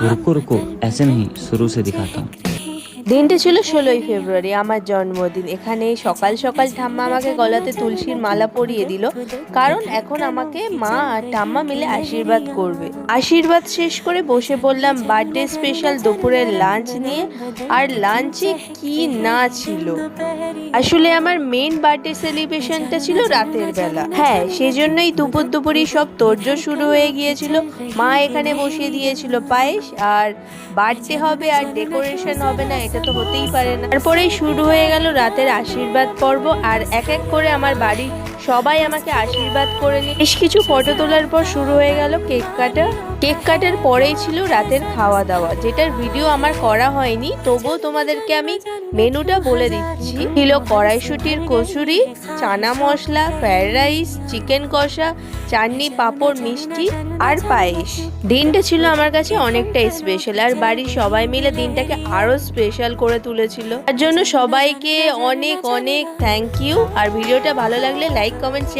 रुको रुको, ऐसे नहीं, शुरू से दिखाता हूँ। দিনটা ছিল 16ই ফেব্রুয়ারি, আমার জন্মদিন। এখানে সকাল সকাল ঠাম্মা আমাকে গলাতে তুলসীর মালা পরিয়ে দিল, কারণ এখন আমাকে মা আর ঠাম্মা মিলে আশীর্বাদ করবে। আশীর্বাদ শেষ করে বসে পড়লাম বার্থডে স্পেশাল দুপুরের লাঞ্চ নিয়ে। আর লাঞ্চে কি না ছিল! আসলে আমার মেন বার্থডে সেলিব্রেশনটা ছিল রাতের বেলা। হ্যাঁ, সেজন্যই দুপুর দুপুরই সব তোড়জোড় শুরু হয়ে গিয়েছিল। মা এখানে বসিয়ে দিয়েছিল পায়েস, আর বার্থডে হবে আর ডেকোরেশন হবে না, এটা তো হতেই পারে না। তারপরেই শুরু হয়ে গেল রাতের আশীর্বাদ পর্ব, আর এক এক করে আমার বাড়ির সবাই আমাকে আশীর্বাদ করে নিয়ে বেশ কিছু ফটো তোলার পর শুরু হয়ে গেল কেক কাটা। কেক কাটার পরেই ছিল রাতের খাওয়া দাওয়া, যেটার ভিডিও আমার করা হয়নি, তবুও তোমাদেরকে আমি মেনুটা বলে দিচ্ছি। ছিল কড়াইশুটির kachori, chana masala, fried rice, chicken কষা, চাটনি, পাঁপড়, মিষ্টি আর পায়েস। দিনটা ছিল আমার কাছে অনেকটাই স্পেশাল, আর বাড়ির সবাই মিলে দিনটাকে আরো স্পেশাল করে তুলেছিল। তার জন্য সবাইকে অনেক অনেক থ্যাংক ইউ। আর ভিডিওটা ভালো লাগলে লাইক, কমেন্ট, শেয়ার